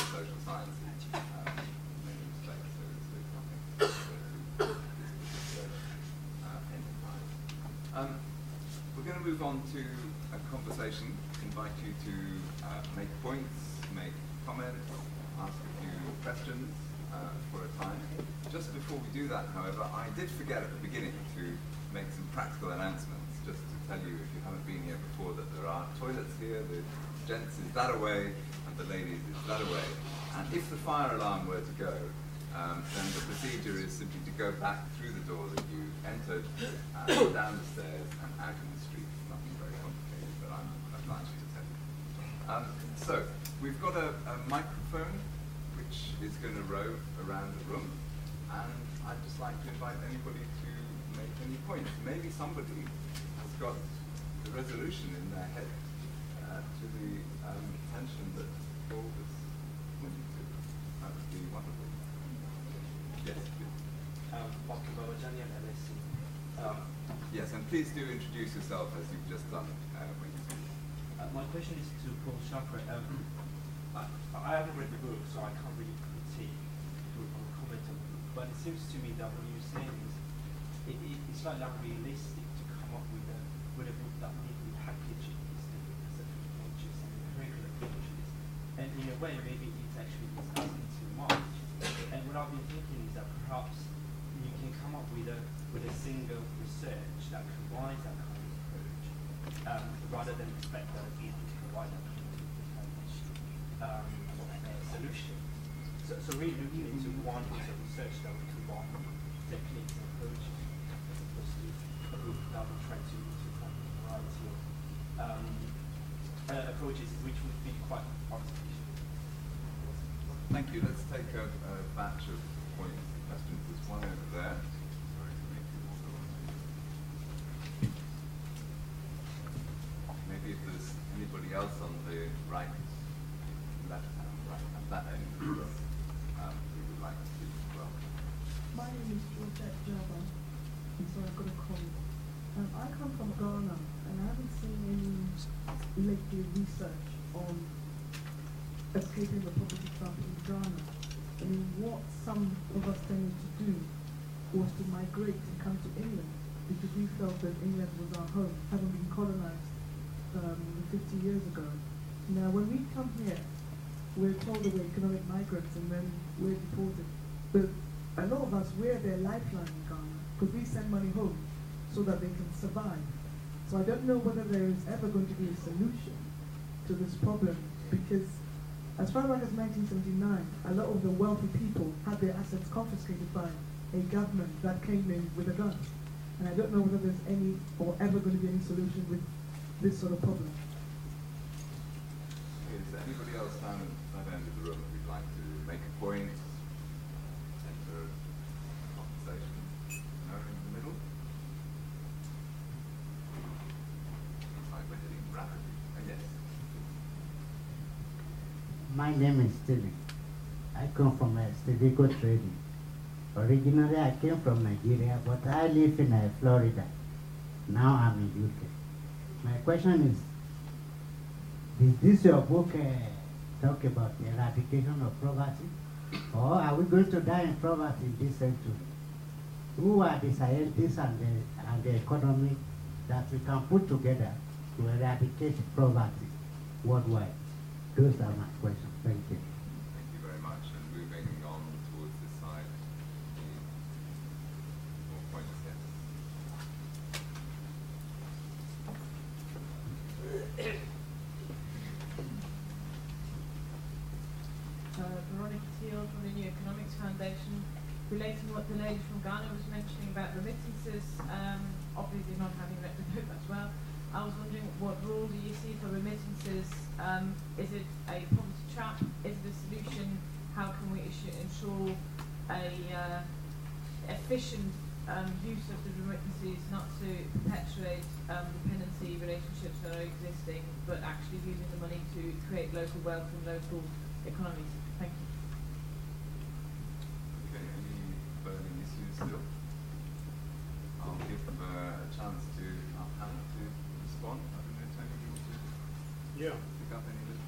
social sciences in many respects. So it's nothing to this particular enterprise. We're going to move on to a conversation. Invite you to make points, make comments, ask a few questions for a time. Just before we do that, however, I did forget at the beginning to make some practical announcements, just to tell you, if you haven't been here before, that there are toilets here. The gents is that away, and the ladies is that away. And if the fire alarm were to go, then the procedure is simply to go back through the door that you entered, down the stairs, and out in the street. Nothing very complicated, but I'm obliged to tell you. So, we've got a microphone which is going to rove around the room, and I'd just like to invite anybody to make any points. Maybe somebody has got the resolution in their head to the tension that Paul was pointing to. That would be wonderful. Yes, please. Addison. Yes, and please do introduce yourself as you've just done when you speak. My question is to Paul Schaffer. I haven't read the book, so I can't really critique or comment on the book. But it seems to me that what you're saying is it's like unrealistic to come up with a book that maybe packages the approaches and the curricular approaches. And in a way, maybe it's actually discussing too much. And what I've been thinking is that perhaps you can come up with a single research that combines that kind of approach, rather than expect that it to provide that kind of solution. So really looking into one piece of research that would combine techniques and approaches, as opposed to a book that would try to find a variety of approaches, which would be quite artificial. Thank you. Let's take a batch of points and questions. There's one over there. Sorry to make you all go on. Maybe if there's anybody else on the right, left hand, right hand, that end of the room, we would like to speak as well. My name is Georgette Java, and so I've got a cold. I come from Ghana, and I haven't seen any lately research on escaping the poverty trap in Ghana. I mean, what some of us tended to do was to migrate and come to England, because we felt that England was our home, having been colonized 50 years ago. Now, when we come here, we're told that we're economic migrants, and then we're deported. But a lot of us, we're their lifeline in Ghana, because we send money home so that they can survive. So I don't know whether there is ever going to be a solution to this problem, because as far back as 1979, a lot of the wealthy people had their assets confiscated by a government that came in with a gun. And I don't know whether there's any or ever going to be any solution with this sort of problem. Okay, is there anybody else down at that end of the room who'd like to make a point, enter a conversation? No, in the middle? Looks like we're heading rapidly. Yes. My name is Stephen. I come from Stevico Trading. Originally, I came from Nigeria, but I live in Florida. Now I'm in UK. My question is this your book talk about the eradication of poverty? Or are we going to die in poverty in this century? Who are the scientists and the economy that we can put together to eradicate poverty worldwide? Those are my questions. Thank you. Thank you very much. And moving on towards this side, more points, yes. Veronica Teal from the New Economics Foundation. Relating what the lady from Ghana was mentioning about remittances, obviously not having read the book as well, I was wondering what role do you see for remittances? Is it a poverty trap? Is it a solution? How can we ensure a efficient use of the remittances, not to perpetuate dependency relationships that are existing, but actually using the money to create local wealth and local economies? Thank you. Okay, any burning issues still? I'll give a chance to our panel to respond. I don't know, Tony, you want to pick up any of it?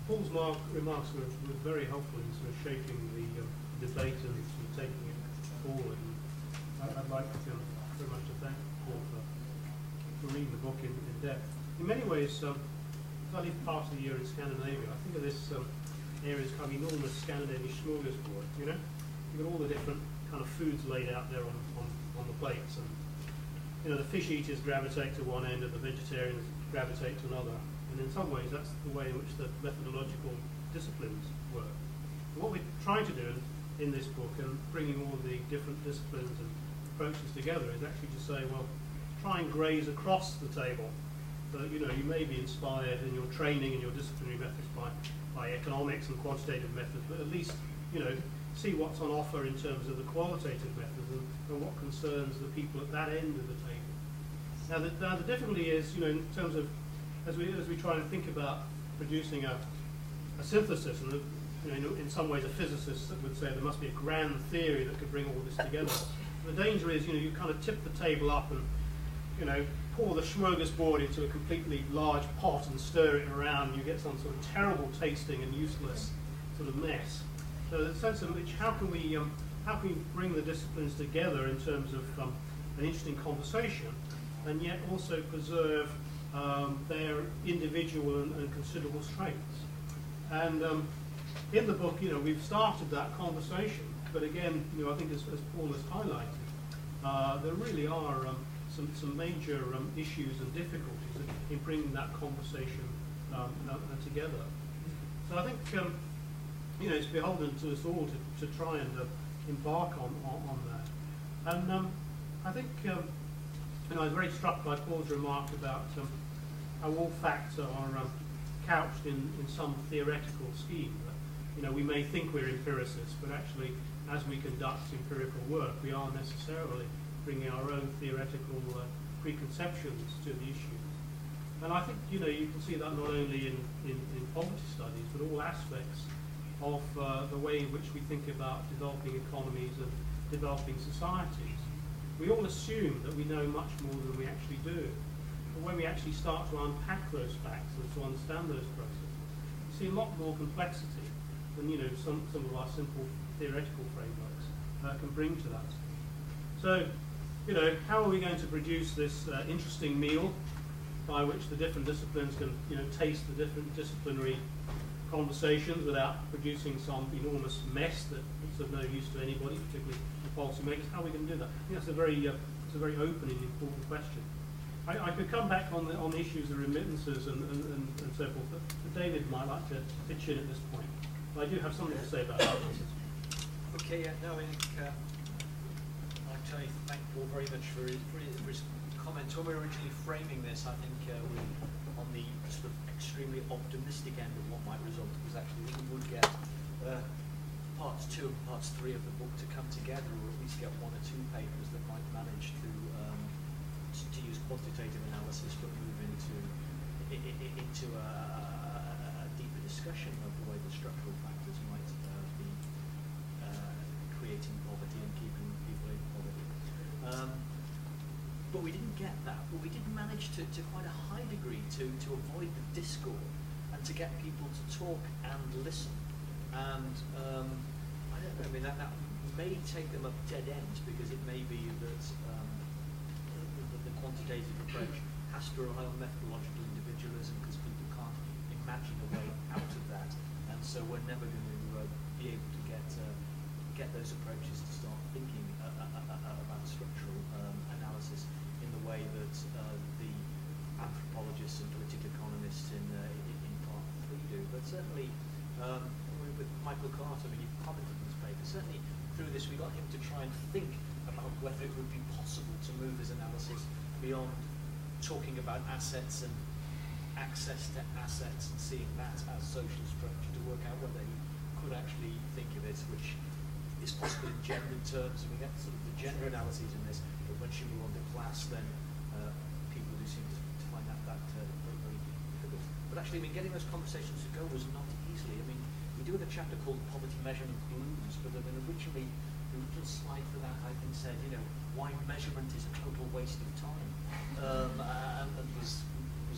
Paul's remarks were very helpful in sort of shaping the debate and sort of taking it forward. And I'd like very much to thank Paul for reading the book in depth. In many ways, I live part of the year in Scandinavia. I think of this area as kind of enormous Scandinavian smorgasbord. You know, you've got all the different kind of foods laid out there on the plates, and you know the fish eaters gravitate to one end, and the vegetarians gravitate to another. And in some ways, that's the way in which the methodological disciplines work. And what we're trying to do in this book, and bringing all the different disciplines and approaches together, is actually to say, well, try and graze across the table. So you know, you may be inspired in your training and your disciplinary methods by economics and quantitative methods, but at least you know see what's on offer in terms of the qualitative methods and what concerns the people at that end of the table. Now the difficulty is, you know, in terms of as we try and think about producing a synthesis, and you know, in some ways a physicist would say there must be a grand theory that could bring all this together. The danger is, you know, you kind of tip the table up and, you know, pour the smorgasbord into a completely large pot and stir it around, and you get some sort of terrible tasting and useless sort of mess. So the sense in which how can we bring the disciplines together in terms of an interesting conversation, and yet also preserve their individual and considerable strengths. And in the book, you know, we've started that conversation, but again, you know, I think as Paul has highlighted, there really are some major issues and difficulties in bringing that conversation together. So I think you know, it's beholden to us all to try and embark on that. And I think you know, I was very struck by Paul's remark about how all facts are couched in some theoretical scheme. You know, we may think we're empiricists, but actually, as we conduct empirical work, we are necessarily bringing our own theoretical preconceptions to the issues. And I think, you know, you can see that not only in poverty studies, but all aspects of the way in which we think about developing economies and developing societies. We all assume that we know much more than we actually do. But when we actually start to unpack those facts and to understand those processes, we see a lot more complexity than, you know, some of our simple theoretical frameworks can bring to that. So, you know, how are we going to produce this interesting meal by which the different disciplines can, you know, taste the different disciplinary conversations without producing some enormous mess that's of no use to anybody, particularly the policymakers? How are we going to do that? I think that's a very open and important question. I could come back on the issues of remittances and so forth, but David might like to pitch in at this point. But I do have something to say about remittances. Okay, no, I think I'd like to thank Paul very much for his comments. When we were originally framing this, I think we were on the sort of extremely optimistic end of what might result. It was actually we would get parts 2 and parts 3 of the book to come together, or at least get 1 or 2 papers that might manage to use quantitative analysis, but move into a deeper discussion of the way the structural factors might be creating poverty and keeping people in poverty. But we didn't get that. But we did manage to quite a high degree to avoid the discord and to get people to talk and listen. And I don't know. I mean, that may take them up dead ends, because it may be that the quantitative approach has to rely on methodological individualism, because people can't imagine a way out of that, and so we're never going to be able to get those approaches to start thinking about structural analysis in the way that the anthropologists and political economists in part 3 do. But certainly with Michael Carter, I mean, he commented in this paper, certainly through this we got him to try and think about whether it would be possible to move his analysis beyond talking about assets and access to assets and seeing that as social structure, to work out whether he could actually think of it, which is possible in gender terms, and we get sort of the gender analyses in this, but once you move on to class, then people do seem to find that very, very difficult. But actually, I mean, getting those conversations to go was not easily. I mean, we do have a chapter called Poverty Measurement Blues, but I mean, originally, the original slide for that, I think, said, you know, why measurement is a total waste of time, and was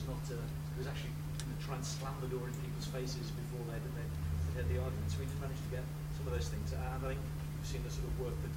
not, it was actually going to try and slam the door in people's faces before they'd had the argument. So we did manage to get some of those things. And I think you've seen the sort of work that